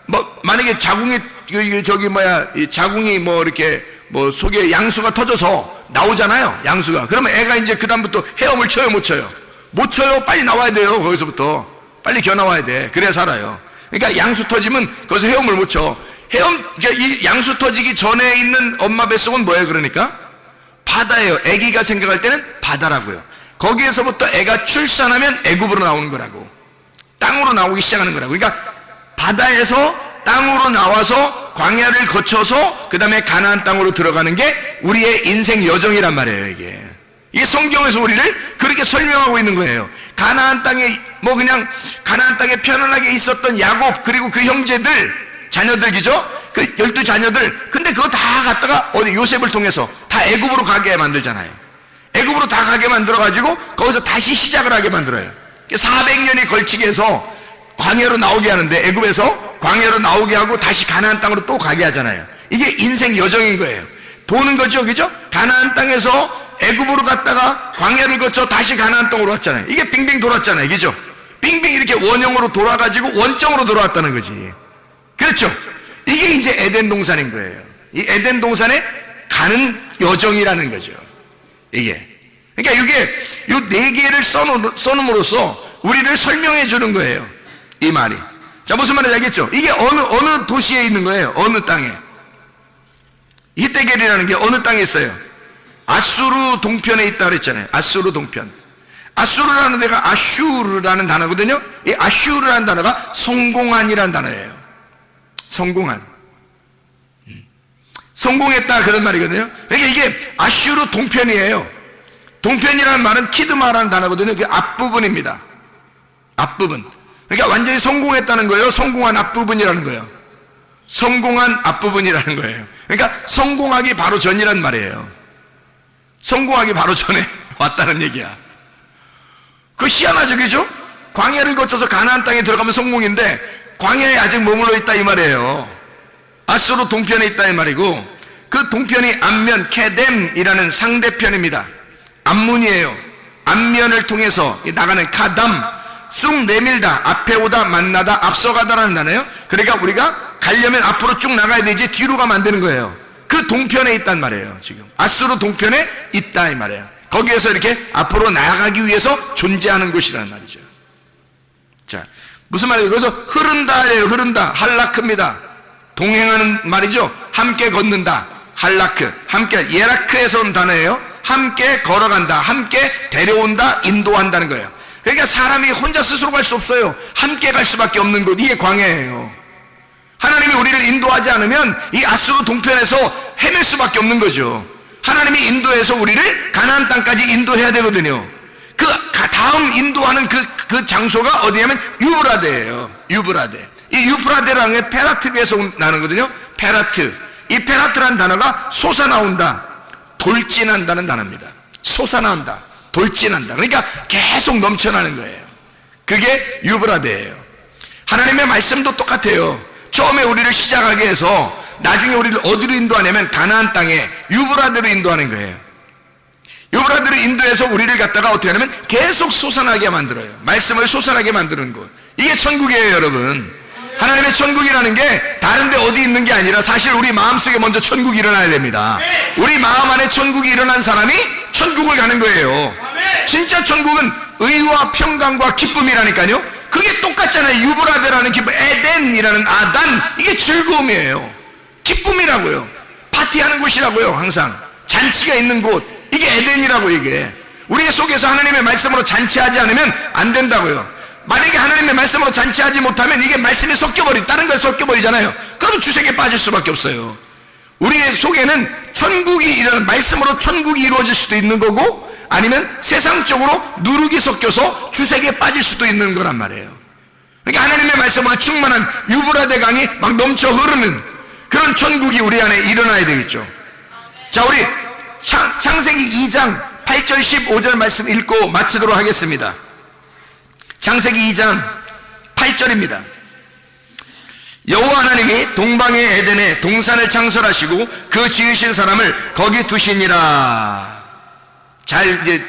뭐 만약에 자궁이 이 자궁이 뭐 이렇게 뭐 속에 양수가 터져서 나오잖아요, 양수가. 그러면 애가 이제 그 다음부터 헤엄을 쳐요, 못 쳐요? 못 쳐요. 빨리 나와야 돼요. 거기서부터 빨리 겨 나와야 돼. 그래야 살아요. 그러니까 양수 터지면 거기서 헤엄을 못 쳐. 이 양수 터지기 전에 있는 엄마 뱃속은 뭐예요? 그러니까 바다예요. 아기가 생각할 때는 바다라고요. 거기에서부터 애가 출산하면 애굽으로 나오는 거라고, 땅으로 나오기 시작하는 거라고. 그러니까 바다에서 땅으로 나와서 광야를 거쳐서 그 다음에 가나안 땅으로 들어가는 게 우리의 인생 여정이란 말이에요. 이게 성경에서 우리를 그렇게 설명하고 있는 거예요. 가나안 땅에 뭐 그냥 가나안 땅에 편안하게 있었던 야곱, 그리고 그 형제들, 자녀들이죠. 그 12자녀들. 근데 그거 다 갖다가 어디 요셉을 통해서 다 애굽으로 가게 만들잖아요. 애굽으로 다 가게 만들어가지고 거기서 다시 시작을 하게 만들어요. 400년이 걸치게 해서 광야로 나오게 하는데, 애굽에서 광야로 나오게 하고 다시 가나안 땅으로 또 가게 하잖아요. 이게 인생 여정인 거예요. 도는 거죠, 그죠? 가나안 땅에서 애굽으로 갔다가 광야를 거쳐 다시 가나안 땅으로 왔잖아요. 이게 빙빙 돌았잖아요, 그죠? 빙빙 이렇게 원형으로 돌아가지고 원점으로 돌아왔다는 거지. 그렇죠? 이게 이제 에덴 동산인 거예요. 이 에덴 동산에 가는 여정이라는 거죠. 이게. 그러니까 이게 요 네 개를 써놓음으로써 우리를 설명해 주는 거예요. 이 말이. 자, 무슨 말인지 알겠죠? 이게 어느 도시에 있는 거예요? 어느 땅에? 히데겔이라는 게 어느 땅에 있어요? 아수르 동편에 있다 그랬잖아요. 아수르 동편. 아수르라는 데가 아슈르라는 단어거든요. 이 아슈르라는 단어가 성공한이라는 단어예요. 성공한. 성공했다, 그런 말이거든요. 그러니까 이게 아슈르 동편이에요. 동편이라는 말은 키드마라는 단어거든요. 그 앞부분입니다. 앞부분. 그러니까 완전히 성공했다는 거예요. 성공한 앞부분이라는 거예요. 성공한 앞부분이라는 거예요. 그러니까 성공하기 바로 전이란 말이에요. 성공하기 바로 전에 왔다는 얘기야. 그거 희한하죠, 그죠? 광야를 거쳐서 가나안 땅에 들어가면 성공인데 광야에 아직 머물러 있다 이 말이에요. 아수르 동편에 있다 이 말이고, 그 동편이 암면 케뎀이라는 상대편입니다. 암문이에요. 암면을 통해서 나가는 카담, 쑥 내밀다, 앞에 오다, 만나다, 앞서가다라는 단어예요. 그러니까 우리가 가려면 앞으로 쭉 나가야 되지 뒤로 가면 안 되는 거예요. 그 동편에 있단 말이에요. 지금 아수르 동편에 있다 이 말이에요. 거기에서 이렇게 앞으로 나아가기 위해서 존재하는 곳이라는 말이죠. 자, 무슨 말이에요? 그래서 흐른다예요. 흐른다. 할라크입니다. 동행하는 말이죠. 함께 걷는다. 할라크. 함께, 예라크에서 온 단어예요. 함께 걸어간다. 함께 데려온다. 인도한다는 거예요. 그러니까 사람이 혼자 스스로 갈 수 없어요. 함께 갈 수밖에 없는 곳. 이게 광야예요. 하나님이 우리를 인도하지 않으면 이 아수르 동편에서 헤맬 수밖에 없는 거죠. 하나님이 인도해서 우리를 가나안 땅까지 인도해야 되거든요. 그 다음 인도하는 그 장소가 어디냐면 유브라데예요. 유브라데. 이 유브라데라는 게 페라트에서 나는거든요. 페라트. 이 페라트라는 단어가 솟아나온다, 돌진한다는 단어입니다. 솟아나온다, 돌진한다. 그러니까 계속 넘쳐나는 거예요. 그게 유브라데예요. 하나님의 말씀도 똑같아요. 처음에 우리를 시작하게 해서 나중에 우리를 어디로 인도하냐면 가나안 땅에 유브라데로 인도하는 거예요. 유브라데로 인도해서 우리를 갖다가 어떻게 하냐면 계속 솟아나게 만들어요. 말씀을 솟아나게 만드는 곳. 이게 천국이에요, 여러분. 하나님의 천국이라는 게 다른 데 어디 있는 게 아니라 사실 우리 마음속에 먼저 천국이 일어나야 됩니다. 우리 마음 안에 천국이 일어난 사람이 천국을 가는 거예요. 진짜 천국은 의와 평강과 기쁨이라니까요. 그 그게 똑같잖아요. 유브라데라는 기쁨, 에덴이라는 아단, 이게 즐거움이에요. 기쁨이라고요. 파티하는 곳이라고요. 항상 잔치가 있는 곳, 이게 에덴이라고. 이게 우리 속에서 하나님의 말씀으로 잔치하지 않으면 안 된다고요. 만약에 하나님의 말씀으로 잔치하지 못하면 이게 말씀이 다른 걸 섞여버리잖아요. 그러면 주색에 빠질 수밖에 없어요. 우리의 속에는 천국이 이런 말씀으로 천국이 이루어질 수도 있는 거고, 아니면 세상적으로 누룩이 섞여서 주색에 빠질 수도 있는 거란 말이에요. 그러니까 하나님의 말씀으로 충만한 유브라데 강이 막 넘쳐 흐르는 그런 천국이 우리 안에 일어나야 되겠죠. 자, 우리 창세기 2장 8절 15절 말씀 읽고 마치도록 하겠습니다. 창세기 2장 8절입니다. 여호와 하나님이 동방의 에덴에 동산을 창설하시고 그 지으신 사람을 거기 두시니라. 잘 이제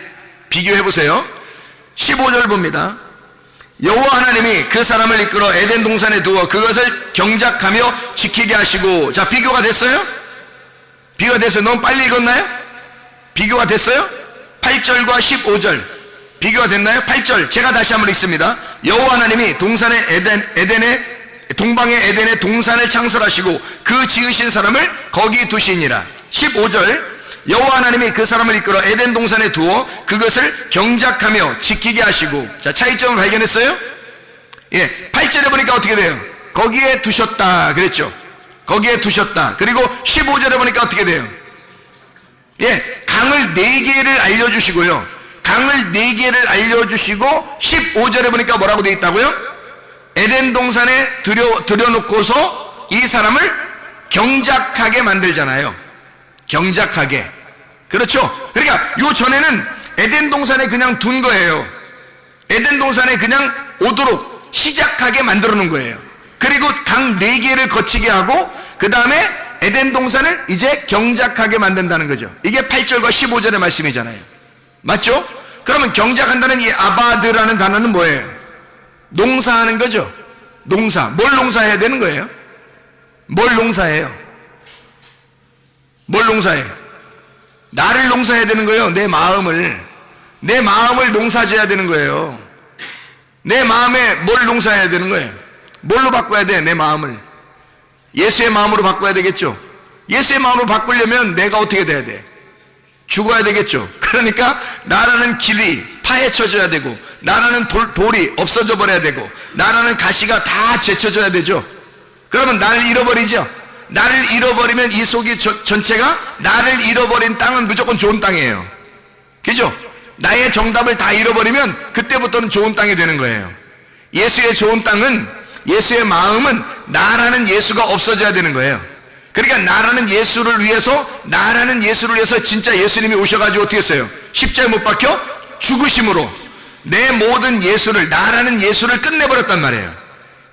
비교해 보세요. 15절 봅니다. 여호와 하나님이 그 사람을 이끌어 에덴 동산에 두어 그것을 경작하며 지키게 하시고. 자, 비교가 됐어요? 비교가 됐어요? 너무 빨리 읽었나요? 비교가 됐어요? 8절과 15절 비교가 됐나요? 8절 제가 다시 한번 읽습니다. 여호와 하나님이 동산의 동방의 에덴에 동산을 창설하시고 그 지으신 사람을 거기 두시니라. 15절 여호와 하나님이 그 사람을 이끌어 에덴 동산에 두어 그것을 경작하며 지키게 하시고. 자, 차이점을 발견했어요? 예, 8절에 보니까 어떻게 돼요? 거기에 두셨다 그랬죠. 거기에 두셨다. 그리고 15절에 보니까 어떻게 돼요? 예, 강을 4개를 알려주시고요. 강을 4개를 알려주시고 15절에 보니까 뭐라고 되어 있다고요? 에덴 동산에 들여놓고서 이 사람을 경작하게 만들잖아요. 경작하게. 그렇죠? 그러니까 요 전에는 에덴 동산에 그냥 둔 거예요. 에덴 동산에 그냥 오도록 시작하게 만들어 놓은 거예요. 그리고 강 4개를 거치게 하고 그 다음에 에덴 동산을 이제 경작하게 만든다는 거죠. 이게 8절과 15절의 말씀이잖아요. 맞죠? 그러면 경작한다는 이 아바드라는 단어는 뭐예요? 농사하는 거죠. 농사. 뭘 농사해야 되는 거예요? 뭘 농사해요? 뭘 농사해요? 나를 농사해야 되는 거예요. 내 마음을 농사지어야 되는 거예요. 내 마음에 뭘 농사해야 되는 거예요? 뭘로 바꿔야 돼? 내 마음을 예수의 마음으로 바꿔야 되겠죠. 예수의 마음으로 바꾸려면 내가 어떻게 돼야 돼? 죽어야 되겠죠. 그러니까 나라는 길이 파헤쳐져야 되고, 나라는 돌이 없어져 버려야 되고, 나라는 가시가 다 제쳐져야 되죠. 그러면 나를 잃어버리죠. 나를 잃어버리면 이 속이 전체가, 나를 잃어버린 땅은 무조건 좋은 땅이에요. 그죠? 나의 정답을 다 잃어버리면 그때부터는 좋은 땅이 되는 거예요. 예수의 좋은 땅은, 예수의 마음은 나라는 예수가 없어져야 되는 거예요. 그러니까 나라는 예수를 위해서 진짜 예수님이 오셔가지고 어떻게 했어요? 십자가에 못 박혀 죽으심으로 내 모든 예수를, 나라는 예수를 끝내버렸단 말이에요.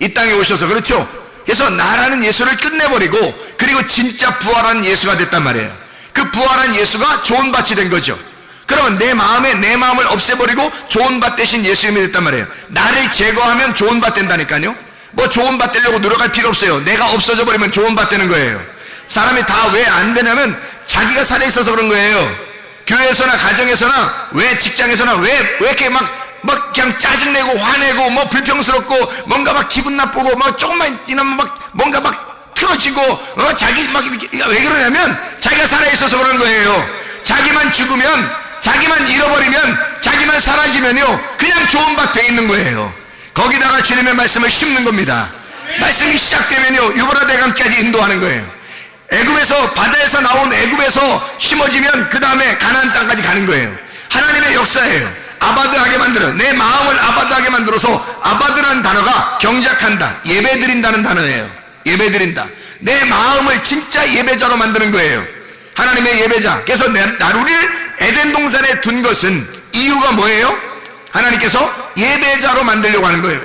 이 땅에 오셔서. 그렇죠? 그래서 나라는 예수를 끝내버리고, 그리고 진짜 부활한 예수가 됐단 말이에요. 그 부활한 예수가 좋은 밭이 된 거죠. 그러면 내 마음을 없애버리고 좋은 밭 대신 예수님이 됐단 말이에요. 나를 제거하면 좋은 밭 된다니까요. 뭐 좋은 밭 되려고 노력할 필요 없어요. 내가 없어져 버리면 좋은 밭 되는 거예요. 사람이 다 왜 안 되냐면 자기가 살아있어서 그런 거예요. 교회에서나 가정에서나, 왜 직장에서나 왜 이렇게 막 그냥 짜증내고 화내고 뭐 불평스럽고 뭔가 막 기분 나쁘고 막 조금만 지나면 막 뭔가 막 틀어지고 자기 막 왜 그러냐면 자기가 살아있어서 그런 거예요. 자기만 죽으면, 자기만 잃어버리면, 자기만 사라지면요 그냥 좋은 밭 돼 있는 거예요. 거기다가 주님의 말씀을 심는 겁니다. 말씀이 시작되면요 유브라데강까지 인도하는 거예요. 애굽에서, 바다에서 나온 애굽에서 심어지면 그 다음에 가나안 땅까지 가는 거예요. 하나님의 역사예요. 아바드하게 만들어, 내 마음을 아바드하게 만들어서, 아바드라는 단어가 경작한다, 예배드린다는 단어예요. 예배드린다. 내 마음을 진짜 예배자로 만드는 거예요. 하나님의 예배자. 그래서 우리를 에덴 동산에 둔 것은 이유가 뭐예요? 하나님께서 예배자로 만들려고 하는 거예요.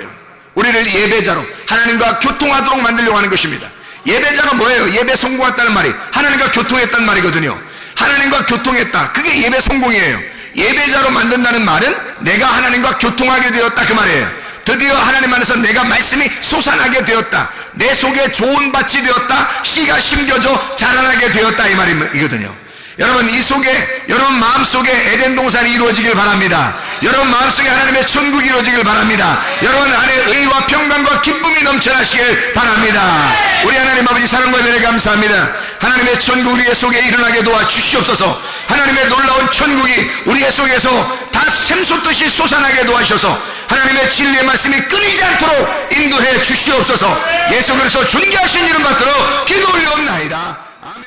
우리를 예배자로, 하나님과 교통하도록 만들려고 하는 것입니다. 예배자가 뭐예요? 예배 성공했다는 말이 하나님과 교통했다는 말이거든요. 하나님과 교통했다, 그게 예배 성공이에요. 예배자로 만든다는 말은 내가 하나님과 교통하게 되었다, 그 말이에요. 드디어 하나님 안에서 내가 말씀이 솟아나게 되었다, 내 속에 좋은 밭이 되었다, 씨가 심겨져 자라나게 되었다, 이 말이거든요. 여러분, 이 속에, 여러분 마음속에 에덴 동산이 이루어지길 바랍니다. 여러분 마음속에 하나님의 천국이 이루어지길 바랍니다. 여러분 안에 의와 평강과 기쁨이 넘쳐나시길 바랍니다. 우리 하나님 아버지 사랑과 은혜를 감사합니다. 하나님의 천국 우리의 속에 일어나게 도와주시옵소서. 하나님의 놀라운 천국이 우리의 속에서 다 샘솟듯이 솟아나게 도와주셔서 하나님의 진리의 말씀이 끊이지 않도록 인도해 주시옵소서. 예수 그리스도 존귀하신 이름 받들어 기도 올려옵나이다. 아멘.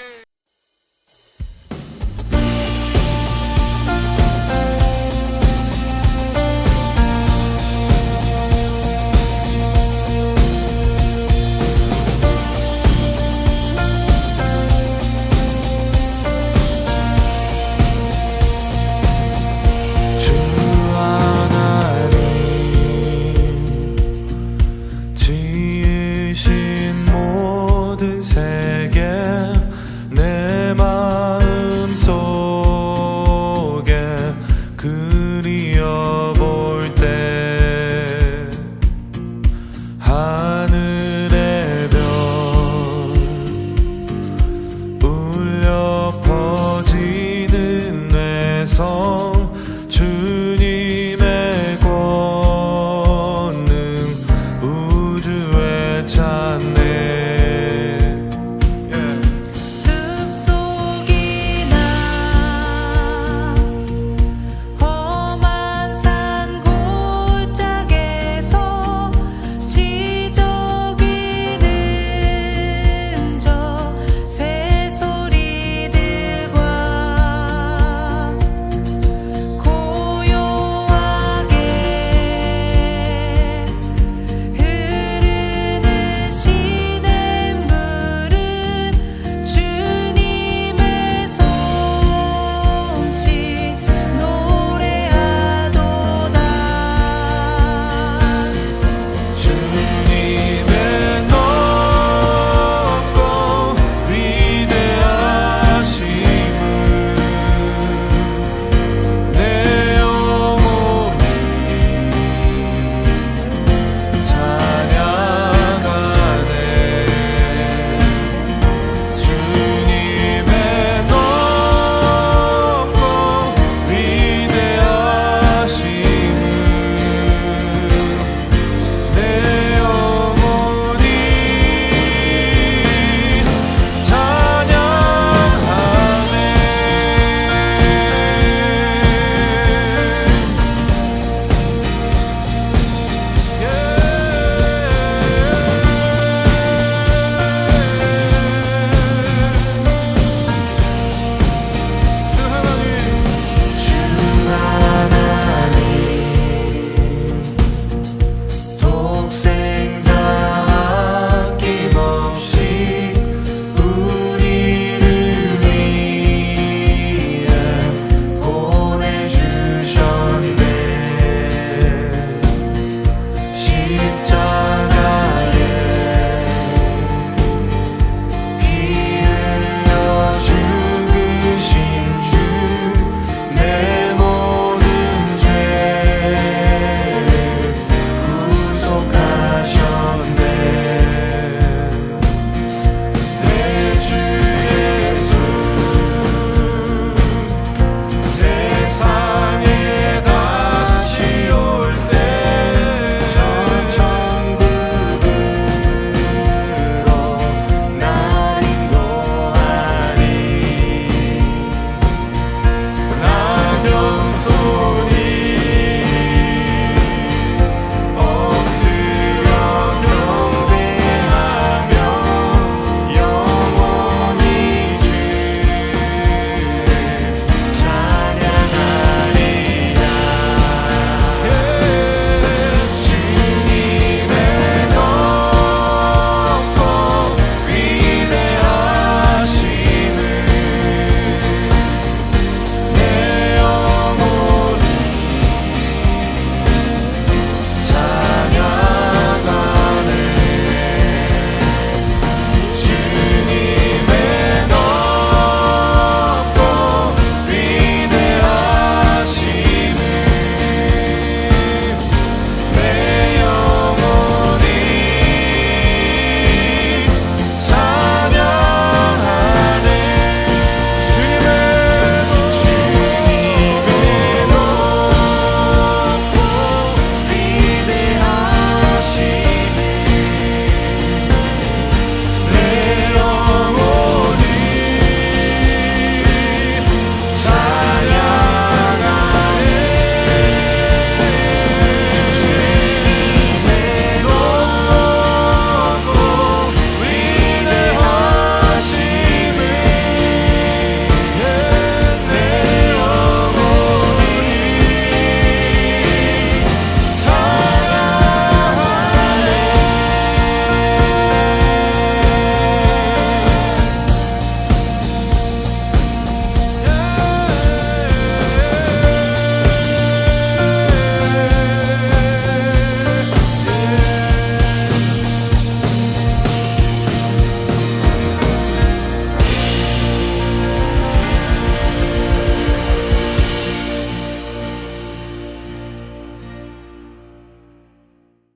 지으신 모든 새